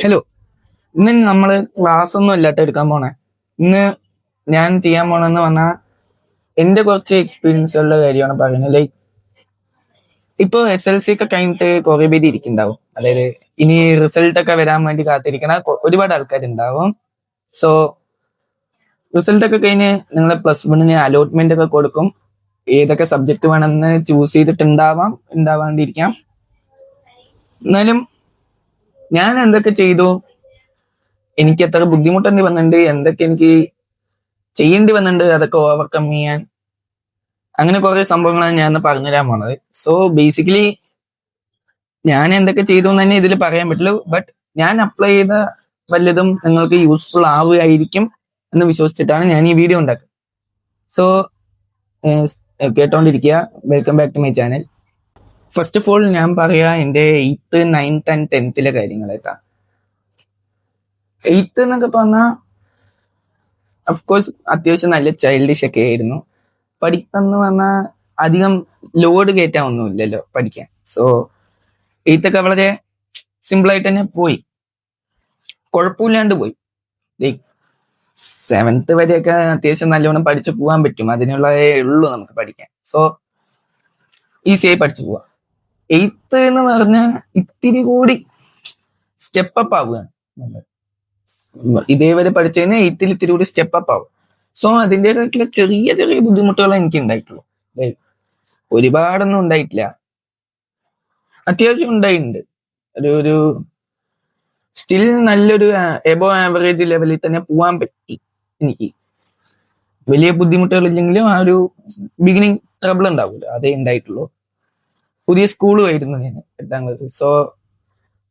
Hello. ഇന്ന് നമ്മള് class ഒന്നും അല്ലാട്ട് എടുക്കാൻ പോണേ. ഇന്ന് ഞാൻ ചെയ്യാൻ പോണെന്ന് പറഞ്ഞാൽ എന്റെ കുറച്ച് എക്സ്പീരിയൻസുകളുടെ കാര്യമാണ് പറയുന്നത്. ലൈക്ക് ഇപ്പൊ SLC ഒക്കെ കഴിഞ്ഞിട്ട് കുറെ പേര് ഇരിക്കുന്നുണ്ടാവും. അതായത് ഇനി റിസൾട്ട് ഒക്കെ വരാൻ വേണ്ടി കാത്തിരിക്കണ ഒരുപാട് ആൾക്കാരുണ്ടാവും. സോ റിസൾട്ട് ഒക്കെ കഴിഞ്ഞ് നിങ്ങളെ +1 അലോട്ട്മെന്റ് ഒക്കെ കൊടുക്കും. ഏതൊക്കെ സബ്ജക്ട് വേണമെന്ന് ചൂസ് ചെയ്തിട്ടുണ്ടാവാം, ഉണ്ടാവാണ്ടിരിക്കാം. എന്നാലും ഞാൻ എന്തൊക്കെ ചെയ്തു, എനിക്ക് എത്ര ബുദ്ധിമുട്ടേണ്ടി വന്നിട്ടുണ്ട്, എന്തൊക്കെ എനിക്ക് ചെയ്യേണ്ടി വന്നിട്ടുണ്ട്, അതൊക്കെ ഓവർകം ചെയ്യാൻ, അങ്ങനെ കുറെ സംഭവങ്ങളാണ് ഞാൻ പറഞ്ഞുതരാൻ പോണത്. സോ ബേസിക്കലി ഞാൻ എന്തൊക്കെ ചെയ്തു എന്ന് തന്നെ ഇതിൽ പറയാൻ പറ്റുള്ളൂ. ബട്ട് ഞാൻ അപ്ലൈ ചെയ്ത വല്ലതും നിങ്ങൾക്ക് യൂസ്ഫുൾ ആവുകയായിരിക്കും എന്ന് വിശ്വസിച്ചിട്ടാണ് ഞാൻ ഈ വീഡിയോ ഉണ്ടാക്കുന്നത്. സോ കേട്ടോണ്ടിരിക്കുക. Welcome back to my channel. First of all ഞാൻ പറയാ എൻ്റെ 8th 9th ആൻഡ് 10th കാര്യങ്ങളൊക്കെ. 8th എന്നൊക്കെ പറഞ്ഞാൽ അഫ്കോഴ്സ് അത്യാവശ്യം നല്ല ചൈൽഡിഷ് ഒക്കെ ആയിരുന്നു. പഠിപ്പെന്ന് പറഞ്ഞാൽ അധികം ലോഡ് കയറ്റാൻ ഒന്നുമില്ലല്ലോ പഠിക്കാൻ. സോ 8th ഒക്കെ വളരെ സിമ്പിൾ ആയിട്ട് തന്നെ പോയി, കുഴപ്പമില്ലാണ്ട് പോയി. ലൈക്ക് 7th വരെയൊക്കെ അത്യാവശ്യം നല്ലോണം പഠിച്ചു പോകാൻ പറ്റും, അതിനുള്ളതേ ഉള്ളൂ നമുക്ക് പഠിക്കാൻ. സോ ഈസി ആയി പഠിച്ചു പോവാം. 8th എന്ന് പറഞ്ഞാൽ ഇത്തിരി കൂടി സ്റ്റെപ്പ് അപ്പ് ആവുകയാണ്. ഇതേവരെ പഠിച്ചതിന് 8th ഇത്തിരി കൂടി സ്റ്റെപ്പ് അപ്പ് ആവും. സോ അതിൻ്റെതായിട്ടുള്ള ചെറിയ ചെറിയ ബുദ്ധിമുട്ടുകൾ എനിക്ക് ഉണ്ടായിട്ടുള്ളൂ. ഒരുപാടൊന്നും ഉണ്ടായിട്ടില്ല, അത്യാവശ്യം ഉണ്ടായിട്ടുണ്ട്. ഒരു സ്റ്റിൽ നല്ലൊരു എബോ ആവറേജ് ലെവലിൽ തന്നെ പോവാൻ പറ്റി എനിക്ക്. വലിയ ബുദ്ധിമുട്ടുകളില്ലെങ്കിലും ആ ഒരു ബിഗിനിങ് ട്രബിൾ ഉണ്ടാവില്ല, അതേ ഉണ്ടായിട്ടുള്ളൂ. പുതിയ സ്കൂളും ആയിരുന്നു ഞാൻ 8ാം ക്ലാസ്. സോ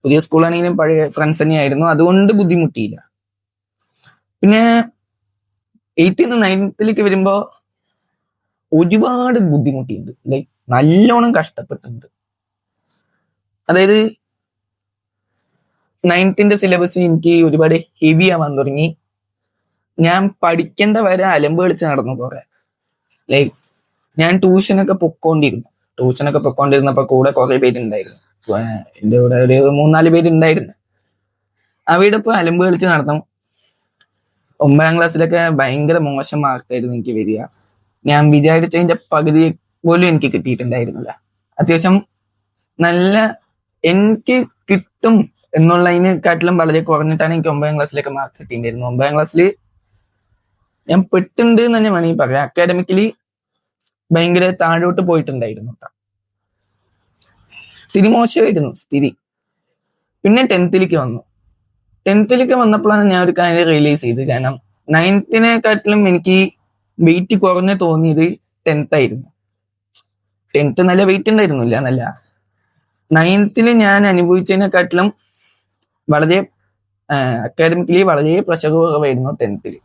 പുതിയ സ്കൂളാണെങ്കിലും പഴയ ഫ്രണ്ട്സ് തന്നെയായിരുന്നു, അതുകൊണ്ട് ബുദ്ധിമുട്ടിയില്ല. പിന്നെ 8th 9th വരുമ്പോ ഒരുപാട് ബുദ്ധിമുട്ടിയിട്ടുണ്ട്. ലൈക്ക് നല്ലോണം കഷ്ടപ്പെട്ടിട്ടുണ്ട്. അതായത് 9th സിലബസ് എനിക്ക് ഒരുപാട് ഹെവി ആവാൻ തുടങ്ങി. ഞാൻ പഠിക്കേണ്ട വരെ അലമ്പ് കളിച്ച് നടന്നു കുറെ. ലൈക്ക് ഞാൻ ട്യൂഷനൊക്കെ പൊക്കോണ്ടിരുന്നപ്പോ കൂടെ കുറെ പേരുണ്ടായിരുന്നു. എൻ്റെ കൂടെ ഒരു 3-4 പേരുണ്ടായിരുന്നു. അവിടെ ഇപ്പൊ അലമ്പ് കളിച്ച് നടന്നു. 9ാം ക്ലാസ്സിലൊക്കെ ഭയങ്കര മോശം മാർക്കായിരുന്നു എനിക്ക് വരിക. ഞാൻ വിചാരിച്ചതിന്റെ പകുതി പോലും എനിക്ക് കിട്ടിയിട്ടുണ്ടായിരുന്നില്ല. അത്യാവശ്യം നല്ല എനിക്ക് കിട്ടും എന്നുള്ളതിനെക്കാട്ടിലും വളരെ കുറഞ്ഞിട്ടാണ് എനിക്ക് 9ാം ക്ലാസ്സിലൊക്കെ മാർക്ക് കിട്ടിയിട്ടുണ്ടായിരുന്നു. 9ാം ക്ലാസ്സിൽ ഞാൻ പെട്ടുണ്ട് എന്ന് തന്നെ വേണമെങ്കിൽ പറയാം. അക്കാഡമിക്കലി ഭയങ്കര താഴോട്ട് പോയിട്ടുണ്ടായിരുന്നു. സ്ഥിതി മോശമായിരുന്നു സ്ഥിതി. പിന്നെ 10th വന്നു. 10th വന്നപ്പോഴാണ് ഞാൻ ഒരു കാര്യം റിയലൈസ് ചെയ്ത്. കാരണം 9th എനിക്ക് വെയിറ്റ് കുറഞ്ഞ് തോന്നിയത് 10th ആയിരുന്നു. 10th നല്ല വെയിറ്റ് ഉണ്ടായിരുന്നില്ല എന്നല്ല, 9th ഞാൻ അനുഭവിച്ചതിനെക്കാട്ടിലും വളരെ അക്കാഡമിക്കലി വളരെ പ്രഷർ കുറവായിരുന്നു 10th.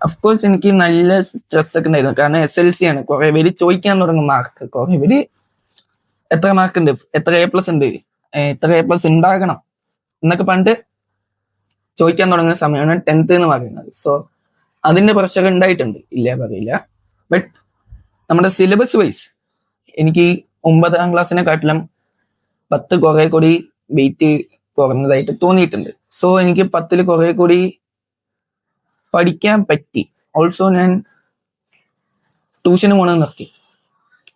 അഫ്കോഴ്സ് എനിക്ക് നല്ല സ്ട്രെസ് ഒക്കെ ഉണ്ടായിരുന്നു. കാരണം SLC ആണ്, കുറെ പേര് ചോദിക്കാൻ തുടങ്ങും മാർക്ക്. കുറെ പേര് എത്ര മാർക്ക് ഉണ്ട്, എത്ര A+ ഉണ്ട്, എത്ര A+ ഉണ്ടാകണം എന്നൊക്കെ പണ്ട് ചോദിക്കാൻ തുടങ്ങുന്ന സമയമാണ് 10th എന്ന് പറയുന്നത്. സോ അതിന്റെ പ്രഷർ ഉണ്ടായിട്ടുണ്ട്, ഇല്ല പറയില്ല. ബട്ട് നമ്മുടെ സിലബസ് വൈസ് എനിക്ക് 9ാം ക്ലാസ്സിനെക്കാട്ടിലും 10 കുറെ കൂടി വെയിറ്റ് കുറഞ്ഞതായിട്ട് തോന്നിയിട്ടുണ്ട്. സോ എനിക്ക് 10ൽ കുറെ കൂടി പഠിക്കാൻ പറ്റി. ഓൾസോ ഞാൻ ട്യൂഷന് പോകണമെന്ന് നിർത്തി.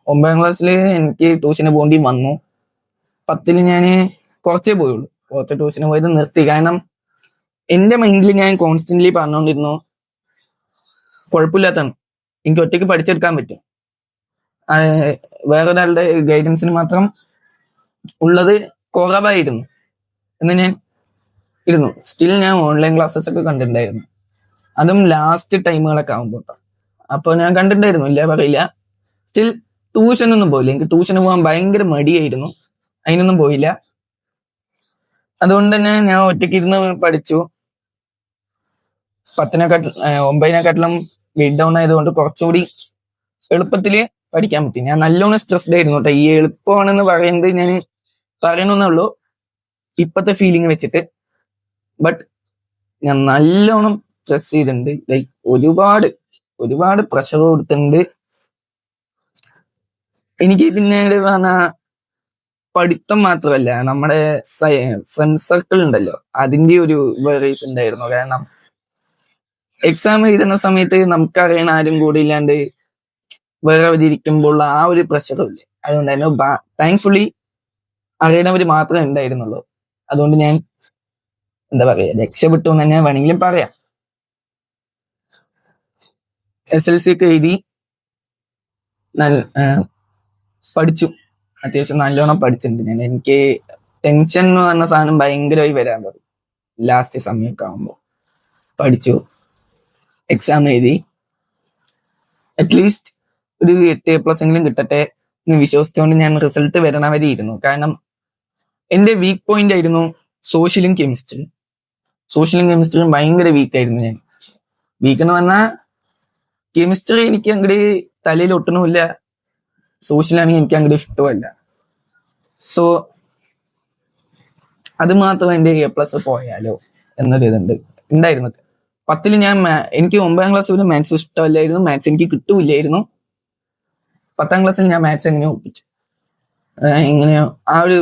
9ാം ക്ലാസ്സിൽ എനിക്ക് ട്യൂഷന് പോകേണ്ടി വന്നു. 10ൽ ഞാൻ കുറച്ചേ പോയുള്ളൂ. കുറച്ച് ട്യൂഷന് പോയത് നിർത്തി. കാരണം എന്റെ മൈൻഡിൽ ഞാൻ കോൺസ്റ്റന്റ്ലി പറഞ്ഞുകൊണ്ടിരുന്നു, കുഴപ്പമില്ലാത്തതാണ്, എനിക്ക് ഒറ്റയ്ക്ക് പഠിച്ചെടുക്കാൻ പറ്റും, വേറൊരാളുടെ ഗൈഡൻസിന് മാത്രം ഉള്ളത് കുറവായിരുന്നു എന്ന് ഞാൻ ഇരുന്നു. സ്റ്റിൽ ഞാൻ ഓൺലൈൻ ക്ലാസ്സസ് ഒക്കെ കണ്ടിട്ടുണ്ടായിരുന്നു, അതും ലാസ്റ്റ് ടൈമുകളൊക്കെ ആകുമ്പോൾ. അപ്പൊ ഞാൻ കണ്ടിട്ടുണ്ടായിരുന്നു, ഇല്ല പറയില്ല. സ്റ്റിൽ ട്യൂഷനൊന്നും പോയില്ല. എനിക്ക് ട്യൂഷന് പോകാൻ ഭയങ്കര മടിയായിരുന്നു, അതിനൊന്നും പോയില്ല. അതുകൊണ്ട് തന്നെ ഞാൻ ഒറ്റയ്ക്ക് ഇരുന്ന് പഠിച്ചു. 9നെക്കാട്ടിലും വെയിറ്റ് ഡൗൺ ആയതുകൊണ്ട് കുറച്ചുകൂടി എളുപ്പത്തില് പഠിക്കാൻ പറ്റി. ഞാൻ നല്ലോണം സ്ട്രെസ്ഡ് ആയിരുന്നു കേട്ടോ. ഈ എളുപ്പമാണെന്ന് പറയുന്നത് ഞാൻ പറയണമെന്നേ ഉള്ളൂ ഇപ്പത്തെ ഫീലിംഗ് വെച്ചിട്ട്. ബട്ട് ഞാൻ നല്ലോണം സ്ട്രെസ് ചെയ്തിട്ടുണ്ട്. ലൈക്ക് ഒരുപാട് പ്രഷർ കൊടുത്തിട്ടുണ്ട്. എനിക്ക് പിന്നീട് പറഞ്ഞ പഠിത്തം മാത്രമല്ല, നമ്മുടെ ഫ്രണ്ട് സർക്കിൾ ഉണ്ടല്ലോ, അതിന്റെ ഒരു വേറീസ് ഉണ്ടായിരുന്നു. കാരണം എക്സാം എഴുതുന്ന സമയത്ത് നമുക്കറിയണ ആരും കൂടി ഇല്ലാണ്ട് വേറെ ഇരിക്കുമ്പോൾ ആ ഒരു പ്രഷറും ഇല്ല. അതുകൊണ്ടായിരുന്നു താങ്ക്ഫുള്ളി അറിയണവര് മാത്രമേ ഉണ്ടായിരുന്നുള്ളൂ. അതുകൊണ്ട് ഞാൻ എന്താ പറയാ, രക്ഷപ്പെട്ടു എന്ന് തന്നെ വേണമെങ്കിലും പറയാം. SLC ഒക്കെ എഴുതി പഠിച്ചു, അത്യാവശ്യം നല്ലോണം പഠിച്ചിട്ടുണ്ട് ഞാൻ. എനിക്ക് ടെൻഷൻ എന്ന് പറഞ്ഞ സാധനം ഭയങ്കരമായി വരാൻ തുടങ്ങി ലാസ്റ്റ് സമയമൊക്കെ ആകുമ്പോൾ. പഠിച്ചു, എക്സാം എഴുതി, അറ്റ്ലീസ്റ്റ് ഒരു 8A+ എങ്കിലും കിട്ടട്ടെ എന്ന് വിശ്വസിച്ചുകൊണ്ട് ഞാൻ റിസൾട്ട് വരണവരെ ഇരുന്നു. കാരണം എന്റെ വീക്ക് പോയിന്റ് ആയിരുന്നു സോഷ്യലും കെമിസ്ട്രിയും ഭയങ്കര വീക്കായിരുന്നു ഞാൻ. വീക്ക് എന്ന് പറഞ്ഞാൽ കെമിസ്ട്രി എനിക്ക് അങ്ങോട്ട് തലയിൽ ഒട്ടണമില്ല, സോഷ്യലാണെങ്കിൽ എനിക്ക് അങ്ങോട്ട് ഇഷ്ടമല്ല. സോ അത് മാത്രം എന്റെ A+ പോയാലോ എന്നൊരു ഉണ്ടായിരുന്നു. 10ൽ എനിക്ക് 9ാം ക്ലാസ് വരെ മാത്സ് ഇഷ്ടമല്ലായിരുന്നു, മാത്സ് എനിക്ക് കിട്ടൂല്ലായിരുന്നു. 10ാം ക്ലാസ്സിൽ ഞാൻ മാത്സ് എങ്ങനെയോ ഒപ്പിച്ചു. എങ്ങനെയോ ആ ഒരു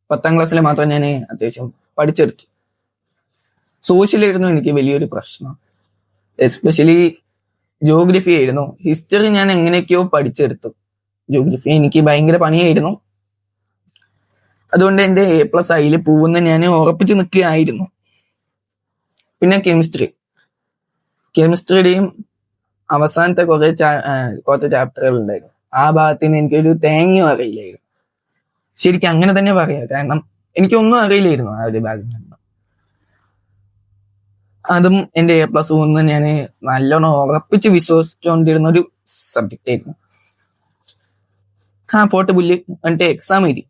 10ാം ക്ലാസ്സിൽ മാത്രം ഞാൻ അത്യാവശ്യം പഠിച്ചെടുത്തു. സോഷ്യലായിരുന്നു എനിക്ക് വലിയൊരു പ്രശ്നം, എസ്പെഷ്യലി ജോഗ്രഫി ആയിരുന്നു. ഹിസ്റ്ററി ഞാൻ എങ്ങനെയൊക്കെയോ പഠിച്ചെടുത്തു, ജോഗ്രഫി എനിക്ക് ഭയങ്കര പണിയായിരുന്നു. അതുകൊണ്ട് എന്റെ A+ അതിൽ പോകുന്ന ഞാൻ ഉറപ്പിച്ചു നിൽക്കുകയായിരുന്നു. പിന്നെ കെമിസ്ട്രിയുടെയും അവസാനത്തെ കുറച്ച് ചാപ്റ്ററുകൾ ഉണ്ടായിരുന്നു. ആ ഭാഗത്ത് നിന്ന് എനിക്കൊരു തേങ്ങയോ അറിയില്ലായിരുന്നു. ശരിക്കും അങ്ങനെ തന്നെ പറയാം, കാരണം എനിക്കൊന്നും അറിയില്ലായിരുന്നു ആ ഒരു ഭാഗത്ത്. അതും എന്റെ A+ പോകുന്ന ഞാൻ നല്ലോണം ഉറപ്പിച്ച് വിശ്വസിച്ചുകൊണ്ടിരുന്ന ഒരു സബ്ജക്റ്റ് ആയിരുന്നു. പോട്ട് പുല്ല് എന്നിട്ട് എക്സാം എഴുതി.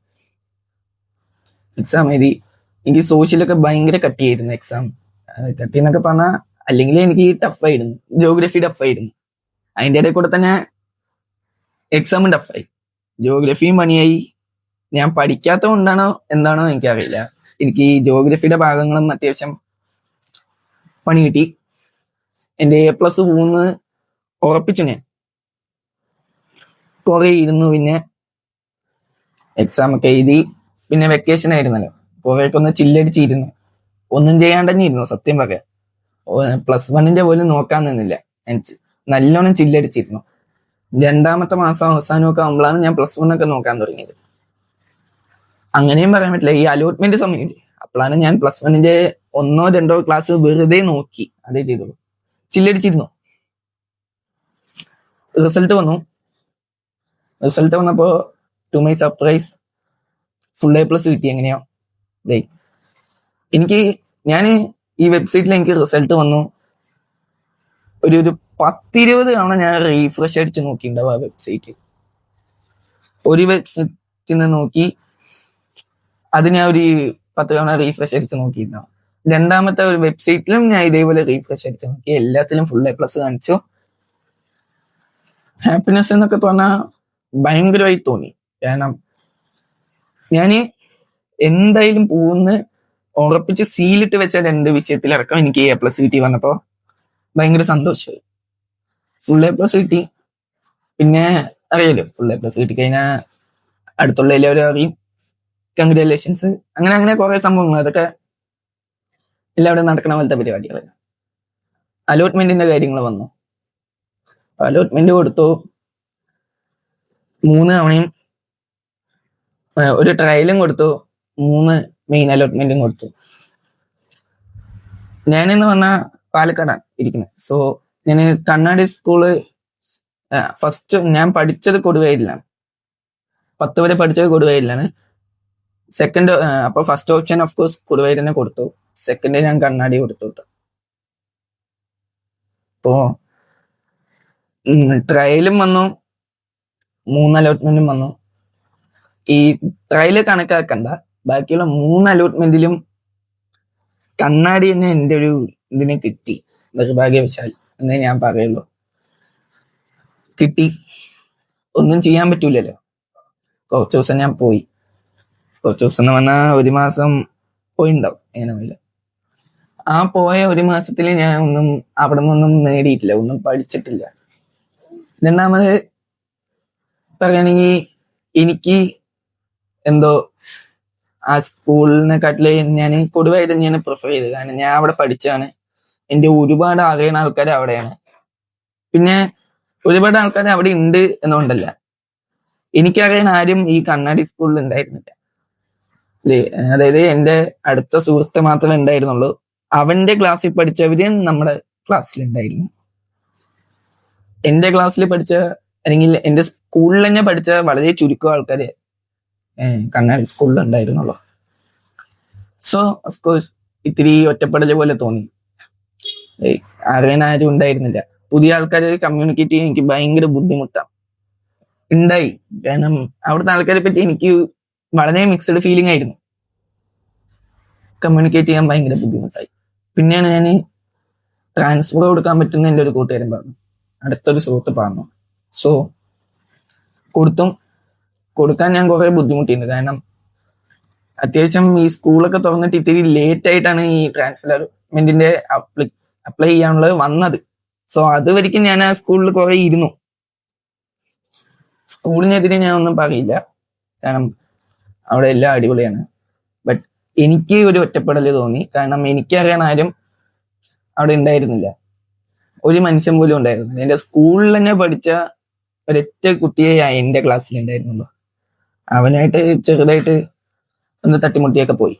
എനിക്ക് സോഷ്യലൊക്കെ ഭയങ്കര കട്ടിയായിരുന്നു എക്സാം. കട്ടി എന്നൊക്കെ പറഞ്ഞാൽ അല്ലെങ്കിൽ എനിക്ക് ടഫായിരുന്നു. ജോഗ്രഫി ടഫായിരുന്നു, അതിൻ്റെ ഇടയിൽ കൂടെ തന്നെ എക്സാമും ടഫായി, ജോഗ്രഫിയും പണിയായി. ഞാൻ പഠിക്കാത്ത കൊണ്ടാണോ എന്താണോ എനിക്കറിയില്ല, എനിക്ക് ഈ ജോഗ്രഫിയുടെ ഭാഗങ്ങളും അത്യാവശ്യം പണി കിട്ടി. എന്റെ A+ പോകുന്നത് ഉറപ്പിച്ചു ഞാൻ. കുറെ ഇരുന്നു, പിന്നെ എക്സാം ഒക്കെ എഴുതി. പിന്നെ വെക്കേഷൻ ആയിരുന്നല്ലോ, കുറേയൊക്കെ ഒന്ന് ചില്ലടിച്ചിരുന്നു, ഒന്നും ചെയ്യാണ്ട് തന്നെ ഇരുന്നു. സത്യം പറയാം, +1ന്റെ പോലും നോക്കാൻ നിന്നില്ല, നല്ലോണം ചില്ലടിച്ചിരുന്നു. 2ാമത്തെ മാസം അവസാനമൊക്കെ ആകുമ്പോഴാണ് ഞാൻ +1 ഒക്കെ നോക്കാൻ തുടങ്ങിയത്. അങ്ങനെയും പറയാൻ പറ്റില്ല, ഈ അലോട്ട്മെന്റ് സമയമില്ലേ, അപ്പോഴാണ് ഞാൻ +1ന്റെ 1ഓ 2ഓ ക്ലാസ് വെറുതെ നോക്കി, അതേ ചെയ്തുള്ളൂ, ചില്ലടിച്ചിരുന്നു. റിസൾട്ട് വന്നപ്പോ to my surprise full A+ കിട്ടി. എങ്ങനെയോ ഞാൻ ഈ വെബ്സൈറ്റിൽ എനിക്ക് റിസൾട്ട് വന്നു. ഒരു 10-20 തവണ ഞാൻ റീഫ്രഷ് അടിച്ച് നോക്കിയിട്ടുണ്ടാവും ആ വെബ്സൈറ്റ്. ഒരു വെബ്സൈറ്റിൽ നിന്ന് നോക്കി, അത് ഞാൻ ഒരു 10 തവണ റീഫ്രഷ് അടിച്ച് നോക്കിയിട്ടുണ്ടാവും. 2ാമത്തെ ഒരു വെബ്സൈറ്റിലും ഞാൻ ഇതേപോലെ റീഫ്രഷ് അടിച്ച് നോക്കി, എല്ലാത്തിലും ഫുൾ A+ കാണിച്ചു. ഹാപ്പിനെസ് എന്നൊക്കെ പറഞ്ഞാൽ ഭയങ്കരമായി തോന്നി. കാരണം ഞാൻ എന്തായാലും പോകുന്ന ഉറപ്പിച്ച് സീലിട്ട് വെച്ച 2 വിഷയത്തിലടക്കം എനിക്ക് A+ കിട്ടി വന്നപ്പോ ഭയങ്കര സന്തോഷമായി. ഫുൾ A+ കിട്ടി. പിന്നെ അറിയാലോ, ഫുൾ A+ കിട്ടിക്കഴിഞ്ഞാൽ അടുത്തുള്ള എല്ലാവരും അറിയും, കൺഗ്രാജുലേഷൻസ്, അങ്ങനെ കുറെ സംഭവങ്ങൾ, അതൊക്കെ എല്ലാവരും നടക്കണ പോലത്തെ പരിപാടികൾ. അലോട്ട്മെന്റിന്റെ കാര്യങ്ങൾ വന്നു. അലോട്ട്മെന്റ് കൊടുത്തു, 3 തവണയും ഒരു ട്രയലും കൊടുത്തു, 3 മെയിൻ അലോട്ട്മെന്റും കൊടുത്തു. ഞാനെന്ന് പറഞ്ഞാൽ പാലക്കാടാണ് ഇരിക്കുന്നത്. സോ ഞാൻ കണ്ണാടി സ്കൂള് ഫസ്റ്റ് ഞാൻ പഠിച്ചത് കൊടുവയലിലാണ്, 10 വരെ പഠിച്ചത് കൊടുവയലിലാണ്. സെക്കൻഡ് അപ്പൊ ഫസ്റ്റ് ഓപ്ഷൻ ഓഫ് കോഴ്സ് കൊടുവയൽ തന്നെ കൊടുത്തു, സെക്കൻഡ് ഞാൻ കണ്ണാടി കൊടുത്തു. അപ്പോ ട്രയലും വന്നു, 3 അലോട്ട്മെന്റും വന്നു. ഈ ട്രയല് കണക്കാക്കണ്ട, ബാക്കിയുള്ള 3 അലോട്ട്മെന്റിലും കണ്ണാടി തന്നെ എൻ്റെ ഒരു ഇതിനെ കിട്ടി, നിർഭാഗ്യവശാൽ എന്നേ ഞാൻ പറയുള്ളൂ. കിട്ടി, ഒന്നും ചെയ്യാൻ പറ്റൂലല്ലോ. കുറച്ച് ദിവസം ഞാൻ പോയി, കുറച്ച് ദിവസം എന്ന് പറഞ്ഞാൽ 1 മാസം പോയിണ്ടാവും എങ്ങനെ പോയില്ല. ആ പോയ 1 മാസത്തിൽ ഞാൻ ഒന്നും അവിടെ നിന്നൊന്നും നേടിയിട്ടില്ല, ഒന്നും പഠിച്ചിട്ടില്ല. 2ാമത് പറയുകയാണെങ്കിൽ എനിക്ക് എന്തോ ആ സ്കൂളിനെക്കാട്ടില് ഞാൻ കൊടുവായൂർ തന്നെയാണ് പ്രിഫർ ചെയ്തത്. കാരണം ഞാൻ അവിടെ പഠിച്ചാണ്. എന്റെ ഒരുപാട് അറിയുന്ന ആൾക്കാർ അവിടെയാണ്. പിന്നെ ഒരുപാട് ആൾക്കാർ അവിടെ ഉണ്ട് എന്നുകൊണ്ടല്ല, എനിക്കറിയാൻ ആരും ഈ കണ്ണാടി സ്കൂളിൽ ഉണ്ടായിരുന്നില്ല. അതായത് എന്റെ അടുത്ത സുഹൃത്ത് മാത്രമേ ഉണ്ടായിരുന്നുള്ളൂ. അവന്റെ ക്ലാസ്സിൽ പഠിച്ചവര് നമ്മുടെ ക്ലാസ്സിൽ ഉണ്ടായിരുന്നു. എന്റെ ക്ലാസ്സിൽ പഠിച്ച, അല്ലെങ്കിൽ എന്റെ സ്കൂളിൽ തന്നെ പഠിച്ച വളരെ ചുരുക്കം ആൾക്കാര് കണ്ണാടി സ്കൂളിൽ ഉണ്ടായിരുന്നുള്ളൂ. സോ ഓഫ്കോഴ്സ് ഇത്തിരി ഒറ്റപ്പെടൽ പോലെ തോന്നി. അറിയാൻ ആരും ഉണ്ടായിരുന്നില്ല. പുതിയ ആൾക്കാരെ കമ്മ്യൂണിക്കേറ്റ് ചെയ്യാൻ എനിക്ക് ഭയങ്കര ബുദ്ധിമുട്ടാണ് ഉണ്ടായി. കാരണം അവിടുത്തെ ആൾക്കാരെ പറ്റി എനിക്ക് വളരെ മിക്സഡ് ഫീലിംഗ് ആയിരുന്നു. കമ്മ്യൂണിക്കേറ്റ് ചെയ്യാൻ ഭയങ്കര ബുദ്ധിമുട്ടായി. പിന്നെയാണ് ഞാൻ ട്രാൻസ്ഫർ കൊടുക്കാൻ പറ്റുന്ന എൻ്റെ ഒരു കൂട്ടുകാരൻ പറഞ്ഞു, അടുത്തൊരു സുഹൃത്ത് പറഞ്ഞു. സോ കൊടുക്കാൻ ഞാൻ കുറെ ബുദ്ധിമുട്ടിയിട്ടുണ്ട്. കാരണം അത്യാവശ്യം ഈ സ്കൂളൊക്കെ തുറന്നിട്ട് ഇത്തിരി ലേറ്റ് ആയിട്ടാണ് ഈ ട്രാൻസ്ഫർ അലോട്ട്മെന്റിന്റെ അപ്ലൈ ചെയ്യാനുള്ളത് വന്നത്. സോ അതുവരെയ്ക്കും ഞാൻ ആ സ്കൂളിൽ കുറെ ഇരുന്നു. സ്കൂളിനെതിരെ ഞാൻ ഒന്നും പറയില്ല, കാരണം അവിടെ എല്ലാം അടിപൊളിയാണ്. ബട്ട് എനിക്ക് ഒരു ഒറ്റപ്പെടൽ തോന്നി. കാരണം എനിക്കറിയാൻ ആരും അവിടെ ഉണ്ടായിരുന്നില്ല. ഒരു മനുഷ്യൻ പോലും ഉണ്ടായിരുന്നില്ല. എന്റെ സ്കൂളിൽ തന്നെ പഠിച്ച ഒരൊറ്റ കുട്ടിയെ എന്റെ ക്ലാസ്സിൽ ഉണ്ടായിരുന്നുള്ളൂ. അവനായിട്ട് ചെറുതായിട്ട് ഒന്ന് തട്ടിമുട്ടിയൊക്കെ പോയി.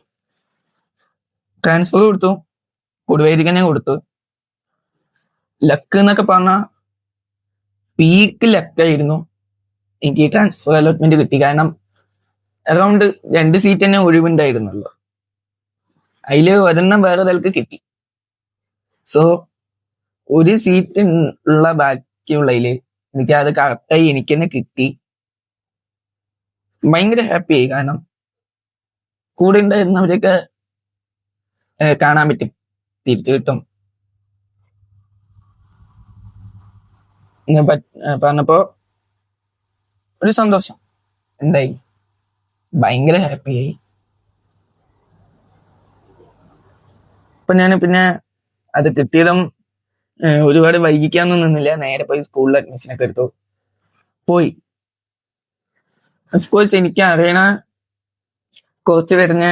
ട്രാൻസ്ഫർ കൊടുത്തു, കൊടുവായിരിക്കും തന്നെ കൊടുത്തു. ലക്ക് എന്നൊക്കെ പറഞ്ഞാൽ പീക്ക് ലക്കായിരുന്നു എനിക്ക് ട്രാൻസ്ഫർ അലോട്ട്മെന്റ് കിട്ടി. കാരണം അറൗണ്ട് 2 സീറ്റ് തന്നെ ഒഴിവുണ്ടായിരുന്നുള്ളൂ. അതില് ഒരെണ്ണം വേറെ ഒരാൾക്ക് കിട്ടി. സോ ഒരു സീറ്റ് ഉള്ള ബാക്കിയുള്ളതില് എനിക്ക് അത് കറക്റ്റായി എനിക്ക് തന്നെ കിട്ടി. ഭയങ്കര ഹാപ്പിയായി. കാരണം കൂടെ ഉണ്ടായിരുന്നവരെയൊക്കെ കാണാൻ പറ്റും, തിരിച്ചു കിട്ടും. പറഞ്ഞപ്പോ ഒരു സന്തോഷം ഉണ്ടായി, ഭയങ്കര ഹാപ്പിയായി. അപ്പൊ ഞാൻ പിന്നെ അത് കിട്ടിയതും ഒരുപാട് വൈകിക്കാനൊന്നും നിന്നില്ല. നേരെ പോയി സ്കൂളിൽ അഡ്മിഷനൊക്കെ എടുത്തു പോയി. അഫ്കോഴ്സ് എനിക്ക് അറിയണ കുറച്ച് പേരിന്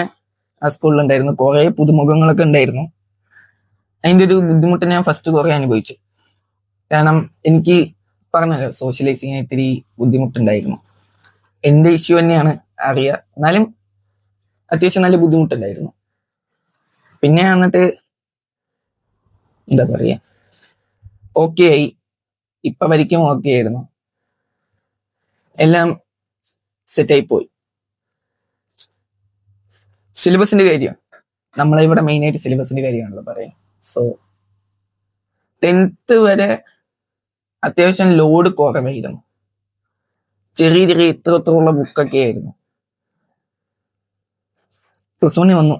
ആ സ്കൂളിലുണ്ടായിരുന്നു, കുറെ പുതുമുഖങ്ങളൊക്കെ ഉണ്ടായിരുന്നു. അതിന്റെ ഒരു ബുദ്ധിമുട്ട് ഞാൻ ഫസ്റ്റ് കുറെ അനുഭവിച്ചു. കാരണം എനിക്ക് പറഞ്ഞല്ലോ, സോഷ്യലൈസിങ് ഇത്തിരി ബുദ്ധിമുട്ടുണ്ടായിരുന്നു. എന്റെ ഇഷ്യൂ തന്നെയാണ് അറിയാം, എന്നാലും അത്യാവശ്യം നല്ല ബുദ്ധിമുട്ടുണ്ടായിരുന്നു. പിന്നെ എന്നിട്ട് എന്താ പറയാ, ഓക്കെ ആയി. ഇപ്പൊ വരിക്കും ഓക്കെ ആയിരുന്നു, എല്ലാം സെറ്റായി പോയി. സിലബസിന്റെ കാര്യം നമ്മളിവിടെ മെയിൻ ആയിട്ട് സിലബസിന്റെ കാര്യമാണല്ലോ പറയാം. സോ 10th വരെ അത്യാവശ്യം ലോഡ് കുറവായിരുന്നു. ചെറിയ ചെറിയ ഇത്രത്തോളം ബുക്കൊക്കെ ആയിരുന്നു. +1 വന്നു,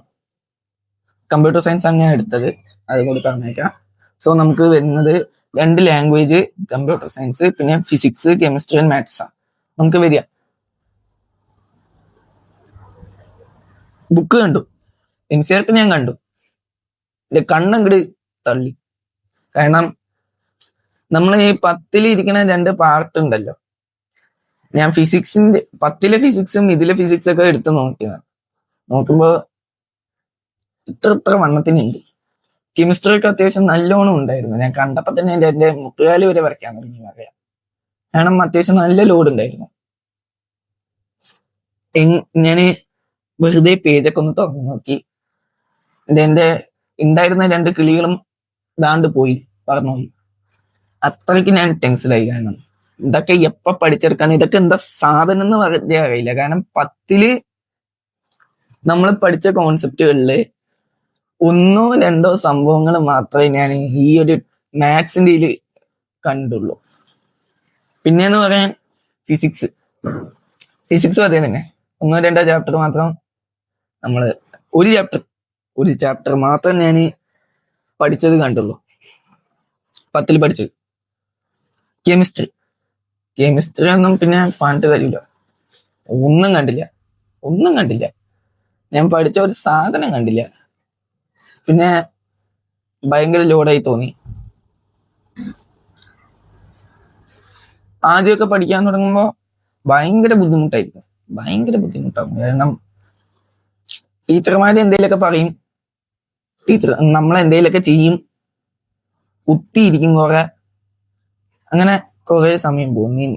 കമ്പ്യൂട്ടർ സയൻസ് ആണ് ഞാൻ എടുത്തത്, അത് കൂടി പറഞ്ഞേക്കാം. സോ നമുക്ക് വരുന്നത് 2 ലാംഗ്വേജ്, കമ്പ്യൂട്ടർ സയൻസ്, പിന്നെ ഫിസിക്സ്, കെമിസ്ട്രി ആൻഡ് മാത്സ് ആണ് നമുക്ക് വരിക. ബുക്ക് കണ്ടു, NCERT ഞാൻ കണ്ടു, എന്റെ കണ്ണങ്ങട് തള്ളി. കാരണം നമ്മൾ ഈ 10ൽ ഇരിക്കുന്ന 2 പാർട്ട് ഉണ്ടല്ലോ, ഞാൻ ഫിസിക്സിന്റെ 10ലെ ഫിസിക്സും ഇതിലെ ഫിസിക്സ് ഒക്കെ എടുത്ത് നോക്കിയതാണ്. നോക്കുമ്പോ ഇത്ര വണ്ണത്തിനുണ്ട്. കെമിസ്ട്രി ഒക്കെ അത്യാവശ്യം നല്ലോണം ഉണ്ടായിരുന്നു. ഞാൻ കണ്ടപ്പോ തന്നെ എന്റെ മുട്ടുകാല് വരെ വരയ്ക്കാൻ തുടങ്ങി പറയാം. കാരണം അത്യാവശ്യം നല്ല ലോഡ് ഉണ്ടായിരുന്നു. ഞാന് വെറുതെ പേജൊക്കെ ഒന്ന് തുറന്നു നോക്കി. എന്റെ ഉണ്ടായിരുന്ന 2 കിളികളും ദാണ്ട് പോയി, പറന്നുപോയി. അത്രയ്ക്ക് ഞാൻ ടെൻഷനായി. കാരണം ഇതൊക്കെ എപ്പ പഠിച്ചെടുക്കാൻ, ഇതൊക്കെ എന്താ സാധനം എന്ന് പറഞ്ഞാൽ അറിയില്ല. കാരണം 10ല് നമ്മൾ പഠിച്ച കോൺസെപ്റ്റുകളില് 1ഓ 2ഓ സംഭവങ്ങൾ മാത്രമേ ഞാൻ ഈ ഒരു മാത്സിന്റെ ഇതില് കണ്ടുള്ളൂ. പിന്നെന്ന് പറയാൻ ഫിസിക്സ് അതേ തന്നെ 1ഓ 2ഓ ചാപ്റ്റർ മാത്രം, നമ്മള് ഒരു ചാപ്റ്റർ മാത്രം ഞാൻ പഠിച്ചത് കണ്ടുള്ളൂ 10ൽ പഠിച്ചത്. കെമിസ്ട്രി ഒന്നും പിന്നെ പറഞ്ഞിട്ട് കാര്യമില്ല, ഒന്നും കണ്ടില്ല. ഞാൻ പഠിച്ച ഒരു സാധനം കണ്ടില്ല. പിന്നെ ഭയങ്കര ലോഡായി തോന്നി. ആദ്യമൊക്കെ പഠിക്കാൻ തുടങ്ങുമ്പോൾ ഭയങ്കര ബുദ്ധിമുട്ടായിരിക്കും, ഭയങ്കര ബുദ്ധിമുട്ടാവും. കാരണം ടീച്ചർമാര് എന്തെങ്കിലുമൊക്കെ പറയും, നമ്മളെന്തെങ്കിലുമൊക്കെ ചെയ്യും, കുത്തിയിരിക്കും കുറെ, അങ്ങനെ കുറെ സമയം പോകും.